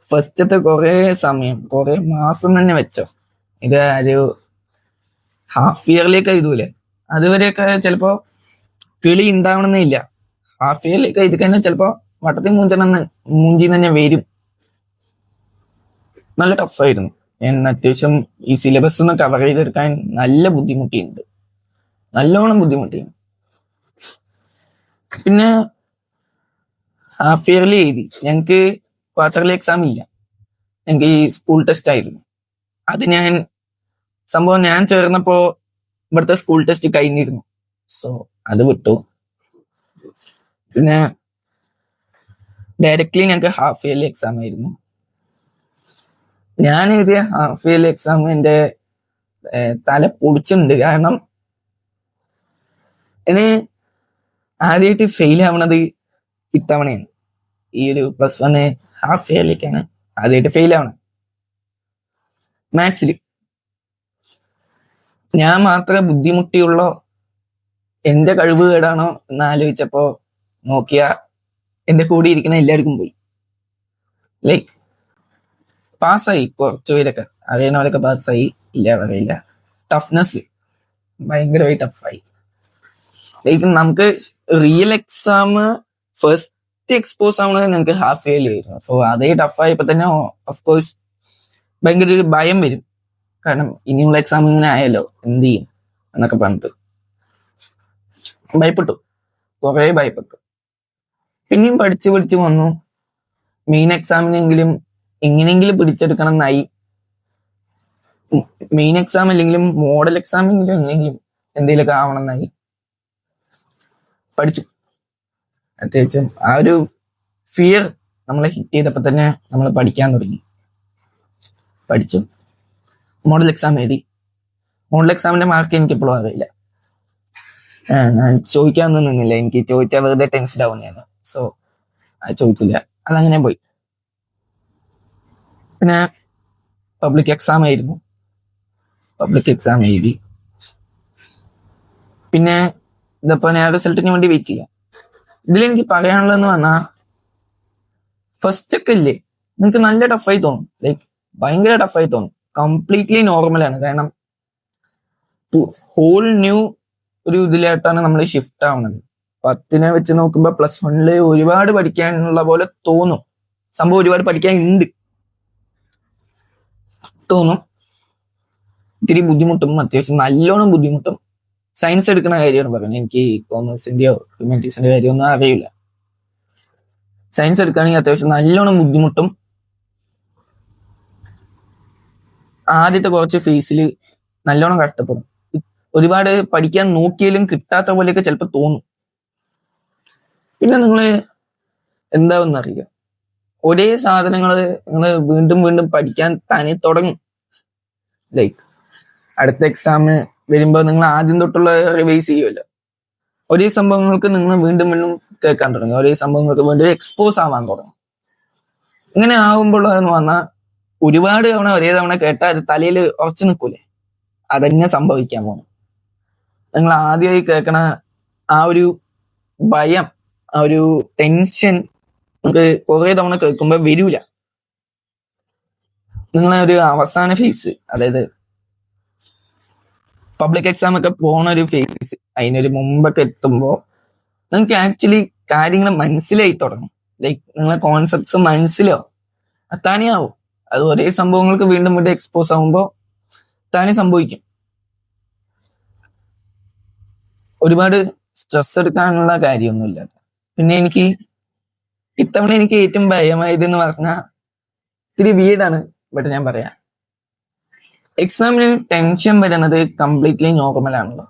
ഫസ്റ്റത്തെ കുറെ മാസം തന്നെ വെച്ചോ, ഇത് ഒരു ഹാഫ് ഇയറിലേക്ക് എഴുതൂലേ, അതുവരെയൊക്കെ ചിലപ്പോ കിളി ഉണ്ടാവണമെന്നേ ഇല്ല. ഹാഫ് ഇയറിലേക്ക് എഴുതി കഴിഞ്ഞാൽ ചിലപ്പോ വട്ടത്തിൽ മൂഞ്ചിന്ന് തന്നെ വരും. നല്ല ടഫായിരുന്നു. ഞാൻ അത്യാവശ്യം ഈ സിലബസ് ഒന്ന് കവർ ചെയ്തെടുക്കാൻ നല്ലോണം ബുദ്ധിമുട്ടിയിരുന്നു. പിന്നെ ഹാഫ് ഇയർലി എഴുതി. ഞങ്ങക്ക് ക്വാർട്ടർലി എക്സാം ഇല്ല, ഞങ്ങൾക്ക് ഈ സ്കൂൾ ടെസ്റ്റ് ആയിരുന്നു. അത് ഞാൻ ചേർന്നപ്പോ ഇവിടുത്തെ സ്കൂൾ ടെസ്റ്റ് കഴിഞ്ഞിരുന്നു, സോ അത് വിട്ടു. പിന്നെ ഡയറക്ട്ലി ഞങ്ങൾക്ക് ഹാഫ് ഇയർലി എക്സാം ആയിരുന്നു. ഞാൻ എഴുതിയ ഹാഫ് ഇയർലി എക്സാം എന്റെ തല പൊടിച്ചിട്ടുണ്ട്. കാരണം ഇനി ആദ്യമായിട്ട് ഫെയിൽ ആവണത് ഇത്തവണയാണ്. ഈ ഒരു +1 ഹാഫ് ഇയർലിക്കാണ് ആദ്യമായിട്ട് ഫെയിൽ ആവണം മാത്സിൽ. ഞാൻ മാത്രമേ ബുദ്ധിമുട്ടിയുള്ളോ, എന്റെ കഴിവ് കേടാണോ എന്ന് ആലോചിച്ചപ്പോ നോക്കിയ എന്റെ കൂടെ ഇരിക്കുന്ന എല്ലാവർക്കും പോയി. ലൈക്ക് പാസ്സായി, കുറച്ചു പേരൊക്കെ അറിയണവരൊക്കെ പാസ്സായി, ഇല്ല പറയില്ല. ടഫ്നെസ് ഭയങ്കരമായി ടഫായി. ലൈക്ക് നമുക്ക് റിയൽ എക്സാം ഫസ്റ്റ് എക്സ്പോസ് ആവണത് ഞങ്ങൾക്ക് ഹാഫ് ഇയർലി ആയിരുന്നു. സോ അതേ ടഫായപ്പോ തന്നെ ഓഫ്കോഴ്സ് ഭയങ്കര ഒരു ഭയം വരും. കാരണം ഇനിയുള്ള എക്സാം ഇങ്ങനെ ആയല്ലോ, എന്ത് ചെയ്യും എന്നൊക്കെ പറഞ്ഞിട്ട് കുറെ ഭയപ്പെട്ടു. പിന്നെയും പഠിച്ചു വന്നു. മെയിൻ എക്സാമിനെങ്കിലും എങ്ങനെയെങ്കിലും പിടിച്ചെടുക്കണം എന്നായി. മെയിൻ എക്സാം അല്ലെങ്കിലും മോഡൽ എക്സാമെങ്കിലും എങ്ങനെയെങ്കിലും എന്തെങ്കിലുമൊക്കെ ആവണം എന്നായി. പഠിച്ചു. അത്യാവശ്യം ആ ഒരു ഫിയർ നമ്മളെ ഹിറ്റ് ചെയ്തപ്പോ തന്നെ നമ്മൾ പഠിക്കാൻ തുടങ്ങി. പഠിച്ചു. മോഡൽ എക്സാം എഴുതി. മോഡൽ എക്സാമിന്റെ മാർക്ക് എനിക്ക് എപ്പോഴും അറിയില്ല. ഞാൻ ചോദിക്കാനൊന്നും നിന്നില്ല. എനിക്ക് ചോദിച്ചാൽ വെറുതെ ടെൻഷൻ ആവും ഞാൻ. സോ അത് ചോദിച്ചില്ല, അതങ്ങനെ പോയി. പിന്നെ പബ്ലിക് എക്സാം ആയിരുന്നു. പബ്ലിക് എക്സാം എഴുതി. പിന്നെ ഇതിപ്പോ ഞാൻ റിസൾട്ടിന് വേണ്ടി വെയിറ്റ് ചെയ്യാം. ഇതിലെനിക്ക് പറയാനുള്ളതെന്ന് പറഞ്ഞാൽ, ഫസ്റ്റ് ഒക്കെ ഇല്ലേ നിങ്ങൾക്ക് നല്ല ടഫായി തോന്നും, ലൈക്ക് ഭയങ്കര ടഫായി തോന്നും. കംപ്ലീറ്റ്ലി നോർമലാണ്. കാരണം ഹോൾ ന്യൂ ഒരു ഇതിലായിട്ടാണ് നമ്മൾ ഷിഫ്റ്റ് ആവുന്നത്. 10 വെച്ച് നോക്കുമ്പോ +1 ഒരുപാട് പഠിക്കാനുള്ള പോലെ തോന്നും. സംഭവം ഒരുപാട് പഠിക്കാൻ ഉണ്ട് തോന്നും. ഇത്തിരി ബുദ്ധിമുട്ടും, അത്യാവശ്യം നല്ലോണം ബുദ്ധിമുട്ടും. സയൻസ് എടുക്കുന്ന കാര്യമാണ് പറയുന്നത്. എനിക്ക് കോമേഴ്സിന്റെയോ ഹ്യൂമാനിറ്റീസിന്റെ കാര്യമൊന്നും അറിയില്ല. സയൻസ് എടുക്കുകയാണെങ്കിൽ അത്യാവശ്യം നല്ലോണം ബുദ്ധിമുട്ടും. ആദ്യത്തെ കുറച്ച് ഫേസിൽ നല്ലോണം കഷ്ടപ്പെടും. ഒരുപാട് പഠിക്കാൻ നോക്കിയാലും കിട്ടാത്ത പോലെയൊക്കെ ചിലപ്പോൾ തോന്നും. പിന്നെ നിങ്ങൾ എന്താവെന്നറിയുക, ഒരേ സാധനങ്ങൾ നിങ്ങൾ വീണ്ടും വീണ്ടും പഠിക്കാൻ തന്നെ തുടങ്ങും. ലൈക്ക് അടുത്ത എക്സാം വരുമ്പോൾ നിങ്ങൾ ആദ്യം തൊട്ടുള്ള റിവൈസ് ചെയ്യുമല്ലോ. ഒരേ സംഭവങ്ങൾക്ക് നിങ്ങൾ വീണ്ടും വീണ്ടും കേൾക്കാൻ തുടങ്ങും. ഒരേ സംഭവങ്ങൾക്ക് വീണ്ടും എക്സ്പോസ് ആവാൻ തുടങ്ങും. ഇങ്ങനെ ആവുമ്പോൾ എന്ന് പറഞ്ഞാൽ ഒരുപാട് തവണ ഒരേ തവണ കേട്ടാൽ അത് തലയിൽ ഉറച്ചു നിൽക്കൂലേ, അതന്നെ സംഭവിക്കാൻ പോകും. നിങ്ങൾ ആദ്യമായി കേൾക്കണ ആ ഒരു ഭയം, ആ ഒരു ടെൻഷൻ നമുക്ക് കുറെ തവണ കേൾക്കുമ്പോൾ വരൂല. നിങ്ങളെ ഒരു അവസാന ഫേസ്, അതായത് പബ്ലിക് എക്സാം ഒക്കെ പോണ ഒരു ഫേസ്, അതിനൊരു മുമ്പൊക്കെ എത്തുമ്പോൾ നിങ്ങൾക്ക് ആക്ച്വലി കാര്യങ്ങൾ മനസ്സിലായി തുടങ്ങും. ലൈക്ക് നിങ്ങളെ കോൺസെപ്റ്റ്സ് മനസ്സിലാവും. താനേ ആവും. അത് ഒരേ സംഭവങ്ങൾക്ക് വീണ്ടും വീണ്ടും എക്സ്പോസ് ആവുമ്പോൾ താനേ സംഭവിക്കും. ഒരുപാട് സ്ട്രെസ് എടുക്കാനുള്ള കാര്യമൊന്നുമില്ല. പിന്നെ ഇത്തവണ എനിക്ക് ഏറ്റവും ഭയമായതെന്ന് പറഞ്ഞാൽ ഇത്തിരി വീടാണ്, ബട്ട് ഞാൻ പറയാം. എക്സാമിന് ടെൻഷൻ വരുന്നത് കംപ്ലീറ്റ്ലി നോർമൽ ആണല്ലോ.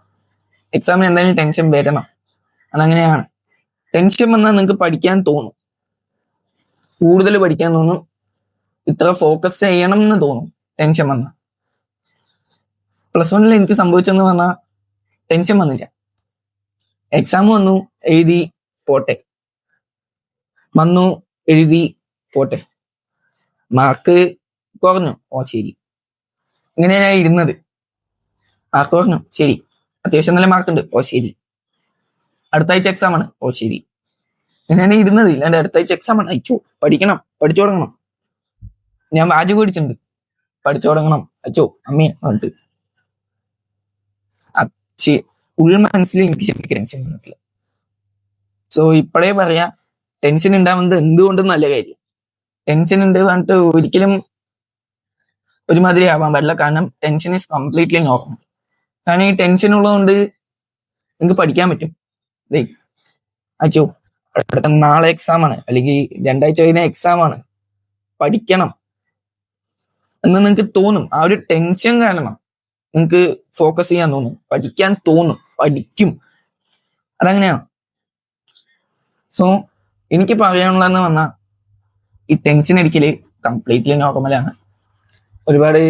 എക്സാമിന് എന്തായാലും ടെൻഷൻ വരണം, അതങ്ങനെയാണ്. ടെൻഷൻ വന്നാൽ നിങ്ങൾക്ക് പഠിക്കാൻ തോന്നും, കൂടുതൽ പഠിക്കാൻ തോന്നും, ഇത്ര ഫോക്കസ് ചെയ്യണം എന്ന് തോന്നും ടെൻഷൻ വന്നാൽ. +1 എനിക്ക് സംഭവിച്ചെന്ന് പറഞ്ഞാൽ ടെൻഷൻ വന്നില്ല. എക്സാം വന്നു, എഴുതി, പോട്ടെ. വന്നു, എഴുതി, പോട്ടെ. മാർക്ക് കുറഞ്ഞു, ഓ ശരി. ഇങ്ങനെ ഞാൻ ഇരുന്നത്, മാർക്ക് കുറഞ്ഞു, ശരി. അത്യാവശ്യം നല്ല മാർക്കുണ്ട്, ഓ ശരി. അടുത്ത ആഴ്ച എക്സാം ആണ്, ഓ ശരി. ഇങ്ങനെ ഇരുന്നത്. ഇല്ലാണ്ട് അടുത്ത ആഴ്ച എക്സാം ആണ്, അയച്ചു പഠിക്കണം, പഠിച്ചു തുടങ്ങണം. ഞാൻ വാജ് മേടിച്ചിട്ടുണ്ട്, പഠിച്ചു തുടങ്ങണം അച്ചോ അമ്മേ പറഞ്ഞിട്ട്. ഉൾ മനസ്സിൽ എനിക്ക് ശരിക്കും ടെൻഷൻ വന്നിട്ടില്ല. സോ ഇപ്പോഴേ പറയാ, ടെൻഷൻ ഉണ്ടാവുന്നത് എന്തുകൊണ്ടും നല്ല കാര്യം. ടെൻഷൻ ഉണ്ട് പറഞ്ഞിട്ട് ഒരിക്കലും ഒരുമാതിരി ആവാൻ പാടില്ല. കാരണം ടെൻഷൻ ഈസ് കംപ്ലീറ്റ്ലി നോർമൽ. കാരണം ഈ ടെൻഷൻ ഉള്ളതുകൊണ്ട് നിങ്ങൾക്ക് പഠിക്കാൻ പറ്റും. അച്ചോ അടുത്ത നാളെ എക്സാം ആണ്, അല്ലെങ്കിൽ 2 ആഴ്ച കഴിഞ്ഞ എക്സാം ആണ്, പഠിക്കണം എന്ന് നിങ്ങൾക്ക് തോന്നും. ആ ഒരു ടെൻഷൻ കാരണം നിങ്ങൾക്ക് ഫോക്കസ് ചെയ്യാൻ തോന്നും, പഠിക്കാൻ തോന്നും, പഠിക്കും. അതങ്ങനെയാണ്. സോ എനിക്ക് പറയാനുള്ളതെന്ന് പറഞ്ഞാൽ, ഈ ടെൻഷൻ അടിക്കല് കംപ്ലീറ്റ്ലി നോർമലാണ്. ഒരുപാട്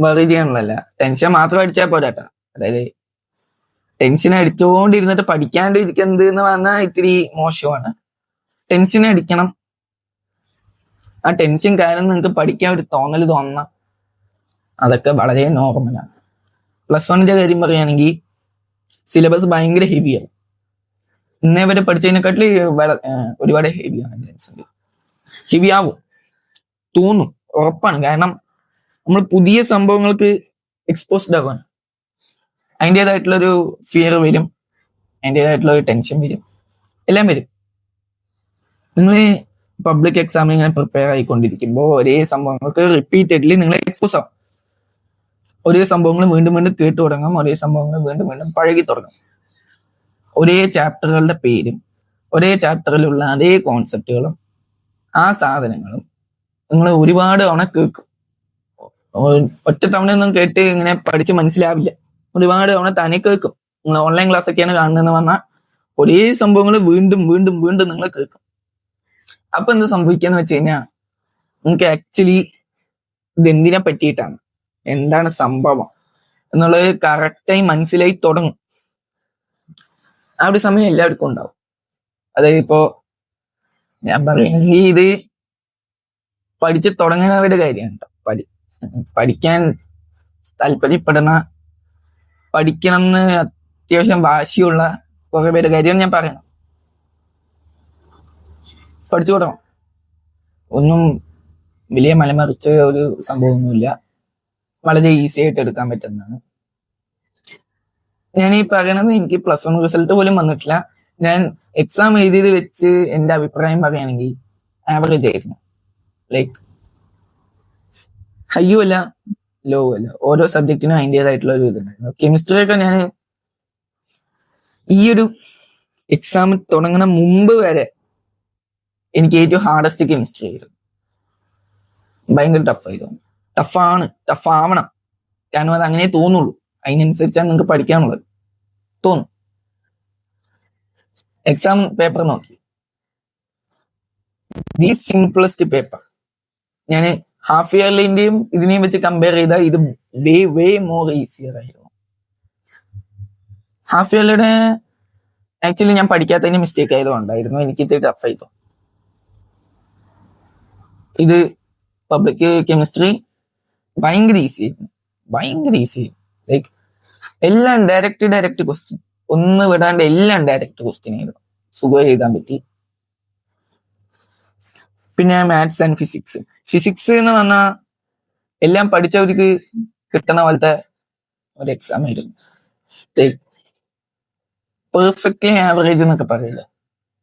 വറി ചെയ്യാനുള്ളതല്ല. ടെൻഷൻ മാത്രം അടിച്ചാൽ പോരാട്ടോ. അതായത് ടെൻഷൻ അടിച്ചുകൊണ്ടിരുന്നിട്ട് പഠിക്കാണ്ട് ഇരിക്കുന്നത് എന്ന് പറഞ്ഞാൽ ഇത്തിരി മോശമാണ്. ടെൻഷൻ അടിക്കണം. ആ ടെൻഷൻ കാരണം നിങ്ങൾക്ക് പഠിക്കാൻ ഒരു തോന്നണം, അതൊക്കെ വളരെ നോർമലാണ്. +1 കാര്യം പറയുകയാണെങ്കിൽ സിലബസ് ഭയങ്കര ഹെവിയാണ്. ഇന്നേ വരെ പഠിച്ചതിനെക്കാട്ടിൽ ഒരുപാട് ഹെവിയാണ്. ഹെവി ആവും തോന്നും, ഉറപ്പാണ്. കാരണം നമ്മൾ പുതിയ സംഭവങ്ങൾക്ക് എക്സ്പോസ്ഡ് ആവാണ്. അതിൻ്റെതായിട്ടുള്ളൊരു ഫിയർ വരും, അതിൻ്റെതായിട്ടുള്ള ഒരു ടെൻഷൻ വരും, എല്ലാം വരും. നിങ്ങൾ പബ്ലിക് എക്സാമിന് ഇങ്ങനെ പ്രിപ്പയർ ആയിക്കൊണ്ടിരിക്കുമ്പോൾ ഒരേ സംഭവങ്ങൾക്ക് റിപ്പീറ്റഡ്ലി നിങ്ങൾ എക്സ്പോസ് ആവും. ഒരേ സംഭവങ്ങൾ വീണ്ടും വീണ്ടും കേട്ടു തുടങ്ങും, ഒരേ സംഭവങ്ങൾ വീണ്ടും വീണ്ടും പഴകി തുടങ്ങും. ഒരേ ചാപ്റ്ററുകളുടെ പേരും ഒരേ ചാപ്റ്ററിലുള്ള അതേ കോൺസെപ്റ്റുകളും ആ സാധനങ്ങളും നിങ്ങൾ ഒരുപാട് തവണ കേൾക്കും. ഒറ്റ തവണയൊന്നും കേട്ട് ഇങ്ങനെ പഠിച്ച് മനസ്സിലാവില്ല. ഒരുപാട് തവണ തന്നെ കേൾക്കും. നിങ്ങൾ ഓൺലൈൻ ക്ലാസ് ഒക്കെയാണ് കാണുന്നതെന്ന് പറഞ്ഞാൽ ഒരേ സംഭവങ്ങൾ വീണ്ടും വീണ്ടും വീണ്ടും നിങ്ങൾ കേൾക്കും. അപ്പൊ എന്ത് സംഭവിക്കാന്ന് വെച്ച് കഴിഞ്ഞാൽ, നിങ്ങൾക്ക് ആക്ച്വലി ഇത് എന്തിനെ പറ്റിയിട്ടാണ്, എന്താണ് സംഭവം എന്നുള്ളത് കറക്റ്റായി മനസ്സിലായി തുടങ്ങും. ആ ഒരു സമയം എല്ലാവർക്കും ഉണ്ടാവും. അതായത് ഇപ്പോ ഞാൻ പറയുകയാണെങ്കിൽ ഇത് പഠിച്ച് തുടങ്ങുന്നവരുടെ കാര്യമാണ്. പഠിക്കാൻ താല്പര്യപ്പെടുന്ന, പഠിക്കണം എന്ന് അത്യാവശ്യം വാശിയുള്ള കുറെ പേരുടെ കാര്യമാണ് ഞാൻ പറയുന്നത്. പഠിച്ചു തുടങ്ങും. ഒന്നും വലിയ മലമറിച്ച ഒരു സംഭവമൊന്നുമില്ല, വളരെ ഈസി ആയിട്ട് എടുക്കാൻ പറ്റുന്നതാണ്. ഞാൻ ഈ പറയണത് എനിക്ക് +1 റിസൾട്ട് പോലും വന്നിട്ടില്ല. ഞാൻ എക്സാം എഴുതിയത് വെച്ച് എന്റെ അഭിപ്രായം പറയുകയാണെങ്കിൽ ആവറേജ് ആയിരുന്നു. ലൈക്ക് ഹൈയും അല്ല ലോ അല്ല. ഓരോ സബ്ജക്റ്റിനും അതിൻ്റെതായിട്ടുള്ള ഒരു ഇതുണ്ടായിരുന്നു. കെമിസ്ട്രി ഒക്കെ ഞാൻ ഈ ഒരു എക്സാം തുടങ്ങുന്ന മുമ്പ് വരെ എനിക്ക് ഏറ്റവും ഹാർഡസ്റ്റ് കെമിസ്ട്രി ആയിരുന്നു. ഭയങ്കര ടഫായിരുന്നു. ടഫാവണം. കാരണം അത് അങ്ങനെ തോന്നുള്ളൂ. അതിനനുസരിച്ചാണ് നിങ്ങൾക്ക് പഠിക്കാനുള്ളത് തോന്നും. എക്സാം പേപ്പർ നോക്കി, ദി സിംപ്ലസ്റ്റ് പേപ്പർ. ഞാൻ ഹാഫ് ഇയർലിന്റെയും ഇതിനെയും വെച്ച് കമ്പയർ ചെയ്താൽ ഇത് വേ മോർ ഈസിയർ ആയിരുന്നു. ഹാഫ് ഇയർലിയുടെ ആക്ച്വലി ഞാൻ പഠിക്കാത്തതിന് മിസ്റ്റേക്ക് ആയതുകൊണ്ടായിരുന്നു എനിക്ക് ഇത്തിരി ടഫായിരുന്നു. ഇത് പബ്ലിക് കെമിസ്ട്രി ഭയങ്കര ഈസി ആയിരുന്നു. ലൈക്ക് എല്ലാം ഡയറക്റ്റ് ക്വസ്റ്റ്യൻ, ഒന്ന് വിടാണ്ട് എല്ലാം ഡയറക്റ്റ് ക്വസ്റ്റ്യൻ ആയിരുന്നു. സുഖം എഴുതാൻ പറ്റി. പിന്നെ മാത്സ് ആൻഡ് ഫിസിക്സ് എന്ന് പറഞ്ഞാൽ എല്ലാം പഠിച്ചവർക്ക് കിട്ടണ പോലത്തെ ഒരു എക്സാം ആയിരുന്നു. ലൈക്ക് പെർഫെക്റ്റ്ലി ആവറേജ് എന്നൊക്കെ പറയില്ല.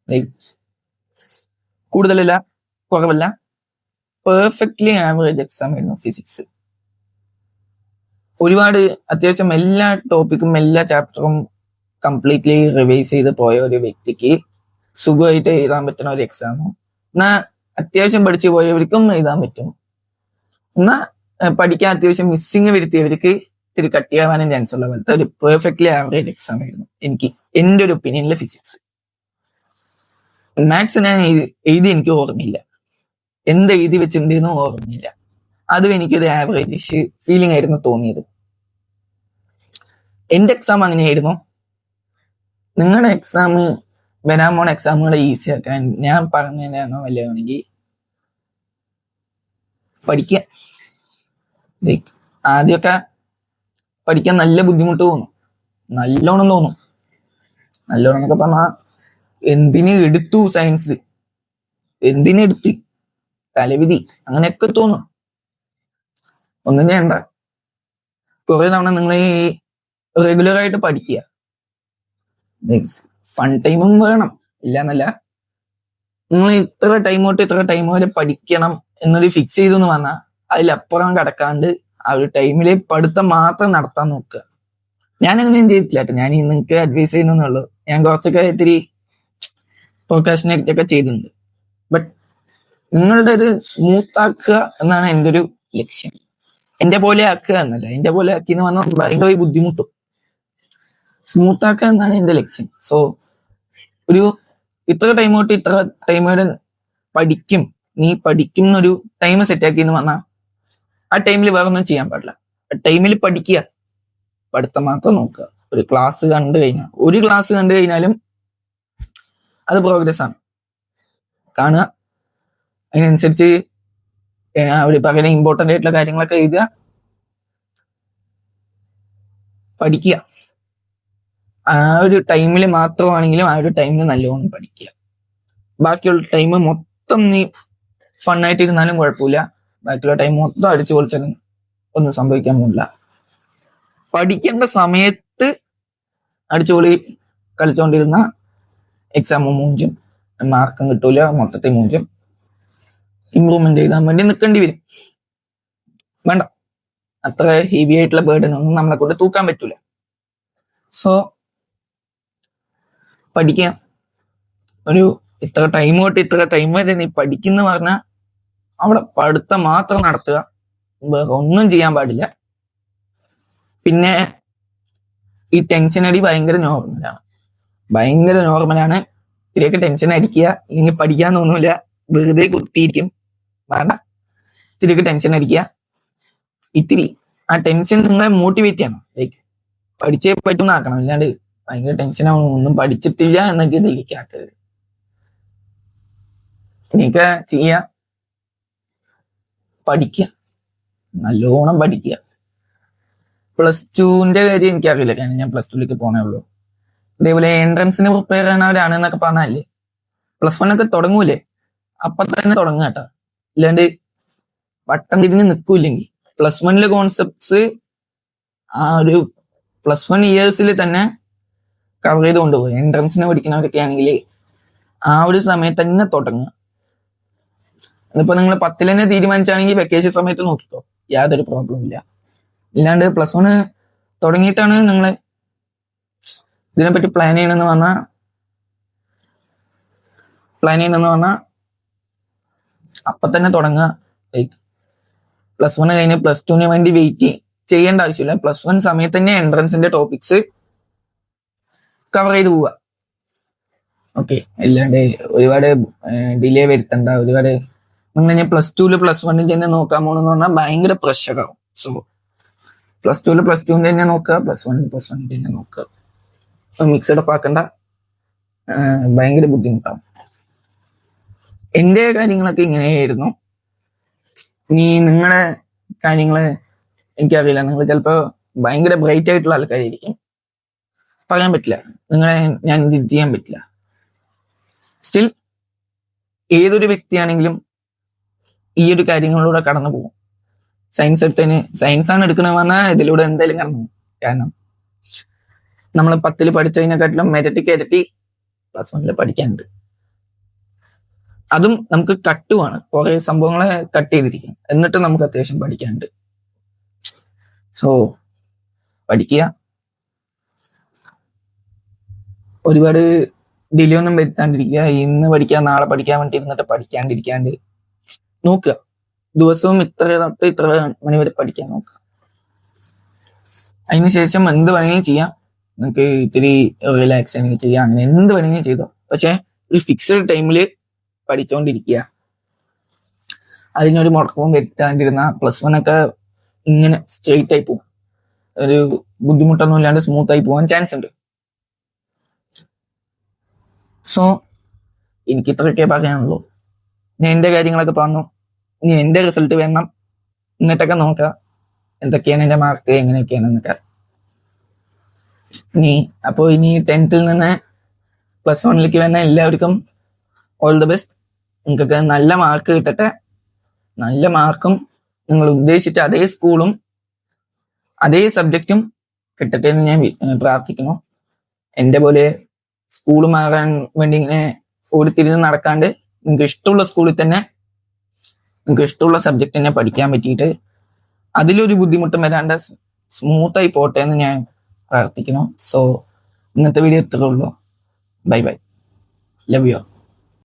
ലൈക്ക് കൂടുതലല്ല കുറവല്ല, പെർഫെക്റ്റ്ലി ആവറേജ് എക്സാം ആയിരുന്നു ഫിസിക്സ്. ഒരുപാട് അത്യാവശ്യം എല്ലാ ടോപ്പിക്കും എല്ലാ ചാപ്റ്ററും കംപ്ലീറ്റ്ലി റിവൈസ് ചെയ്ത് പോയ ഒരു വ്യക്തിക്ക് സുഖമായിട്ട് എഴുതാൻ പറ്റുന്ന ഒരു എക്സാമും, എന്നാ അത്യാവശ്യം പഠിച്ചു പോയവർക്കും എഴുതാൻ പറ്റും. എന്നാ പഠിക്കാൻ അത്യാവശ്യം മിസ്സിങ് വരുത്തിയവർക്ക് ഇത്തിരി കട്ടിയാവാനും ചാൻസ് ഉള്ള പോലത്തെ ഒരു പെർഫെക്റ്റ്ലി ആവറേജ് എക്സാം ആയിരുന്നു എനിക്ക്, എന്റെ ഒരു ഒപ്പീനിയനിൽ ഫിസിക്സ്. മാത്സ് ഞാൻ എഴുതി എനിക്ക് ഓർമ്മയില്ല, എന്ത് എഴുതി വെച്ചിട്ടുണ്ടെന്നും ഓർമ്മയില്ല. അതും എനിക്കൊരു ആവറേജ് ഫീലിംഗ് ആയിരുന്നു തോന്നിയത്. എന്റെ എക്സാം അങ്ങനെയായിരുന്നു. നിങ്ങളുടെ എക്സാം, വരാൻ പോണ എക്സാമുകളെ ഈസി ആക്കാൻ ഞാൻ പറഞ്ഞതിനാണോ വല്ലതാണെങ്കിൽ പഠിക്കുക. ലൈക്ക് ആദ്യമൊക്കെ പഠിക്കാൻ നല്ല ബുദ്ധിമുട്ട് തോന്നും, നല്ലോണം തോന്നും. നല്ലോണം എന്നൊക്കെ പറഞ്ഞാൽ എന്തിന് എടുത്തു സയൻസ്, എന്തിനെടുത്ത്, തലവിധി, അങ്ങനെയൊക്കെ തോന്നും. ഒന്നും ചെയ്യണ്ട, കുറെ തവണ നിങ്ങൾ ഈ റെഗുലർ ആയിട്ട് പഠിക്കുക. ഫൺ ടൈമും വേണം, ഇല്ല എന്നല്ല. നിങ്ങൾ ഇത്ര ടൈം തൊട്ട് ഇത്ര ടൈം വരെ പഠിക്കണം എന്നൊരു ഫിക്സ് ചെയ്തു എന്ന് പറഞ്ഞാൽ അതിലപ്പുറം കടക്കാണ്ട് ആ ഒരു ടൈമില് പഠിത്തം മാത്രം നടത്താൻ നോക്കുക. ഞാൻ അങ്ങനെയും ചെയ്തിട്ടില്ല കേട്ടോ. ഞാൻ നിങ്ങൾക്ക് അഡ്വൈസ് ചെയ്യുന്നുള്ളൂ. ഞാൻ കുറച്ചൊക്കെ ഇത്തിരി പ്രോക്കാസ്റ്റിനേറ്റ് ഒക്കെ ചെയ്തിട്ടുണ്ട്. ബട്ട് നിങ്ങളുടെ ഒരു സ്മൂത്ത് ആക്കുക എന്നാണ് എൻ്റെ ഒരു ലക്ഷ്യം. എന്റെ പോലെ ആക്കുക എന്നല്ല, എന്റെ പോലെ ആക്കി എന്ന് പറഞ്ഞാൽ ഭയങ്കര ബുദ്ധിമുട്ടും. സ്മൂത്ത് ആക്കുക എന്നാണ് എന്റെ ലക്ഷ്യം. സോ ഒരു ഇത്ര ടൈം തൊട്ട് ഇത്ര ടൈം വരെ പഠിക്കും, നീ പഠിക്കും എന്നൊരു ടൈം സെറ്റ് ആക്കി എന്ന് പറഞ്ഞാൽ ആ ടൈമിൽ വേറെ ഒന്നും ചെയ്യാൻ പാടില്ല. ആ ടൈമിൽ പഠിക്കുക, പഠിത്തം മാത്രം നോക്കുക. ഒരു ക്ലാസ് കണ്ടു കഴിഞ്ഞാലും അത് പ്രോഗ്രസ് ആണ്. കാണുക, അതിനനുസരിച്ച് അവർ പറയുന്ന ഇമ്പോർട്ടൻ്റ് ആയിട്ടുള്ള കാര്യങ്ങളൊക്കെ എഴുതുക, പഠിക്കുക. ആ ഒരു ടൈമിൽ മാത്രമാണെങ്കിലും ആ ഒരു ടൈമിൽ നല്ലോണം പഠിക്കുക. ബാക്കിയുള്ള ടൈം മൊത്തം നീ ഫണ്ണായിട്ട് ഇരുന്നാലും കുഴപ്പമില്ല, ബാക്കിയുള്ള ടൈം മൊത്തം അടിച്ചു പൊളിച്ചാലും ഒന്നും സംഭവിക്കാൻ പോകില്ല. പഠിക്കേണ്ട സമയത്ത് അടിച്ചുപൊളി കളിച്ചുകൊണ്ടിരുന്ന എക്സാമും മൂഞ്ചും, മാർക്കും കിട്ടൂല, മൊത്തത്തിൽ മൂഞ്ചും. ഇമ്പ്രൂവ്മെന്റ് ചെയ്താൻ വേണ്ടി നിൽക്കേണ്ടി വരും. വേണ്ട, അത്ര ഹെവി ആയിട്ടുള്ള ബേർഡൻ ഒന്നും നമ്മളെ കൊണ്ട് തൂക്കാൻ പറ്റൂല. സോ പഠിക്കാം. ഒരു ഇത്ര ടൈം തൊട്ട് ഇത്ര ടൈം വരെ നീ പഠിക്കുന്ന പറഞ്ഞാൽ അവിടെ പഠിത്തം മാത്രം നടത്തുക, വേറെ ഒന്നും ചെയ്യാൻ പാടില്ല. പിന്നെ ഈ ടെൻഷൻ അടി ഭയങ്കര നോർമലാണ്. ഇത്തിരിയൊക്കെ ടെൻഷൻ അടിക്കുക, ഇല്ലെങ്കിൽ പഠിക്കാൻ തോന്നൂല, വെറുതെ കുത്തിയിരിക്കും. വേണ്ട, ഇത്തിരിയൊക്കെ ടെൻഷൻ അടിക്കുക. ഇത്തിരി ആ ടെൻഷൻ നിങ്ങളെ മോട്ടിവേറ്റ് ചെയ്യണം. ലൈക്ക് പഠിച്ചേ പറ്റുന്ന ആക്കണം, അല്ലാണ്ട് ഭയങ്കര ടെൻഷൻ ആവണം, ഒന്നും പഠിച്ചിട്ടില്ല എന്നൊക്കെ ഇതിലേക്ക് ആക്കരുത്. ഇനിയൊക്കെ ചെയ്യുക, പഠിക്കുക, നല്ലോണം പഠിക്കുക. പ്ലസ് ടുവിന്റെ കാര്യം എനിക്കറിയില്ല, കാരണം ഞാൻ പ്ലസ് ടുവിലേക്ക് പോണേ ഉള്ളൂ. ഇതേപോലെ എൻട്രൻസിന് പ്രിപ്പയർ ചെയ്യുന്നവരാണ് എന്നൊക്കെ പറഞ്ഞാലേ പ്ലസ് വൺ ഒക്കെ തുടങ്ങൂലേ, അപ്പൊ തന്നെ തുടങ്ങുക കേട്ടോ. അല്ലാണ്ട് വട്ടം തിരിഞ്ഞ് നിൽക്കൂല്ലെങ്കിൽ പ്ലസ് വണ്ണിലെ കോൺസെപ്റ്റ്സ് ആ ഒരു പ്ലസ് വൺ ഇയേഴ്സിൽ തന്നെ കവർ ചെയ്ത് കൊണ്ടുപോകും. എൻട്രൻസിന് പഠിക്കുന്നവരൊക്കെ ആണെങ്കിൽ ആ ഒരു സമയത്ത് തന്നെ തുടങ്ങുക. അതിപ്പോ നിങ്ങൾ 10ൽ തന്നെ തീരുമാനിച്ചാണെങ്കിൽ വെക്കേഷൻ സമയത്ത് നോക്കിക്കോ, യാതൊരു പ്രോബ്ലം ഇല്ല. ഇല്ലാണ്ട് പ്ലസ് വൺ തുടങ്ങിയിട്ടാണ് നിങ്ങൾ ഇതിനെപ്പറ്റി പ്ലാൻ ചെയ്യണമെന്ന് പറഞ്ഞാൽ അപ്പൊ തന്നെ തുടങ്ങുക. ലൈക്ക് പ്ലസ് വൺ കഴിഞ്ഞ് പ്ലസ് ടുവിന് വേണ്ടി വെയിറ്റ് ചെയ്യേണ്ട ആവശ്യമില്ല. പ്ലസ് വൺ സമയത്ത് തന്നെ എൻട്രൻസിന്റെ ടോപ്പിക്സ് കവർ ചെയ്ത് പോവുക. ഓക്കെ, അല്ലാണ്ട് ഒരുപാട് ഡിലേ വരുത്തണ്ട. ഒരുപാട് നിങ്ങൾ ഞാൻ പ്ലസ് ടുവിൽ പ്ലസ് വണ്ണിൽ തന്നെ നോക്കാൻ പോകണമെന്ന് പറഞ്ഞാൽ ഭയങ്കര പ്രഷറാവും. സോ പ്ലസ് ടുവിൽ പ്ലസ് ടുവിന്റെ തന്നെ നോക്കുക, പ്ലസ് വണ്ണിൽ പ്ലസ് വണ്ണിന്റെ തന്നെ നോക്കുക. മിക്സഡ് അപ്പ് ആക്കണ്ട, ഭയങ്കര ബുദ്ധിമുട്ടാവും. എന്റെ കാര്യങ്ങളൊക്കെ ഇങ്ങനെയായിരുന്നു. ഇനി നിങ്ങളുടെ കാര്യങ്ങള് എനിക്കറിയില്ല. നിങ്ങൾ ചിലപ്പോ ഭയങ്കര ബ്രൈറ്റ് ആയിട്ടുള്ള ആൾക്കാരായിരിക്കും, പറയാൻ പറ്റില്ല. നിങ്ങളെ ഞാൻ ജഡ്ജ് ചെയ്യാൻ പറ്റില്ല. സ്റ്റിൽ ഏതൊരു വ്യക്തിയാണെങ്കിലും ഈ ഒരു കാര്യങ്ങളിലൂടെ കടന്നു പോകും. സയൻസ് സയൻസാണ് എടുക്കണമെന്ന് പറഞ്ഞാൽ ഇതിലൂടെ എന്തായാലും കടന്നു പോകും. കാരണം നമ്മൾ 10ൽ പഠിച്ചതിനെക്കാട്ടിലും ഇരട്ടി പ്ലസ് വണ്ണിൽ പഠിക്കാനുണ്ട്. അതും നമുക്ക് കട്ടുമാണ്, കുറെ സംഭവങ്ങളെ കട്ട് ചെയ്തിരിക്കും, എന്നിട്ട് നമുക്ക് അത്യാവശ്യം പഠിക്കാനുണ്ട്. സോ പഠിക്കുക, ഒരുപാട് ഡിലേ ഒന്നും വരുത്താണ്ടിരിക്കുക. ഇന്ന് പഠിക്കാൻ നാളെ പഠിക്കാൻ വേണ്ടി ഇരുന്നിട്ട് പഠിക്കാണ്ടിരിക്കാണ്ട് നോക്കുക. ദിവസവും ഇത്ര തൊട്ട് ഇത്ര മണി വരെ പഠിക്കാൻ നോക്കുക. അതിനുശേഷം എന്ത് വേണമെങ്കിലും ചെയ്യാം. നിങ്ങൾക്ക് ഇത്തിരി റിലാക്സ് ആണെങ്കിൽ ചെയ്യാം, അങ്ങനെ എന്ത് വേണമെങ്കിലും ചെയ്തോ. പക്ഷെ ഒരു ഫിക്സഡ് ടൈമിൽ പഠിച്ചുകൊണ്ടിരിക്കുക. അതിനൊരു മുടക്കവും വരുത്താണ്ടിരുന്ന പ്ലസ് വൺ ഒക്കെ ഇങ്ങനെ സ്ട്രെയിറ്റ് ആയി പോകും. ഒരു ബുദ്ധിമുട്ടൊന്നും ഇല്ലാണ്ട് സ്മൂത്ത് ആയി പോകാൻ ചാൻസ് ഉണ്ട്. സോ എനിക്ക് ഇത്രയൊക്കെ പറയാനുള്ളൂ. ഞാൻ എന്റെ കാര്യങ്ങളൊക്കെ പറഞ്ഞു. ഇനി എന്റെ റിസൾട്ട് വേണം, എന്നിട്ടൊക്കെ നോക്കാം. എന്തൊക്കെയാണ് എൻ്റെ മാർക്ക് എങ്ങനെയൊക്കെയാണെന്നൊക്കെ. ഇനി 10th നിന്ന് +1 വരുന്ന എല്ലാവർക്കും ഓൾ ദ ബെസ്റ്റ്. നിങ്ങൾക്കൊക്കെ നല്ല മാർക്ക് കിട്ടട്ടെ. നല്ല മാർക്കും നിങ്ങൾ ഉദ്ദേശിച്ച അതേ സ്കൂളും അതേ സബ്ജക്റ്റും കിട്ടട്ടെ എന്ന് ഞാൻ പ്രാർത്ഥിക്കുന്നു. എൻ്റെ പോലെ സ്കൂൾ മാറാൻ വേണ്ടി ഇങ്ങനെ ഓടിത്തിരിഞ്ഞ് നടക്കാണ്ട് നിങ്ങൾക്ക് ഇഷ്ടമുള്ള സ്കൂളിൽ തന്നെ നിങ്ങൾക്ക് ഇഷ്ടമുള്ള സബ്ജക്റ്റ് തന്നെ പഠിക്കാൻ പറ്റിയിട്ട് അതിലൊരു ബുദ്ധിമുട്ടും വരാണ്ട് സ്മൂത്തായി പോട്ടെ എന്ന് ഞാൻ പ്രാർത്ഥിക്കുന്നു. സോ ഇന്നത്തെ വീഡിയോ ഇത്രേ ഉള്ളൂ. Bye bye. Love you.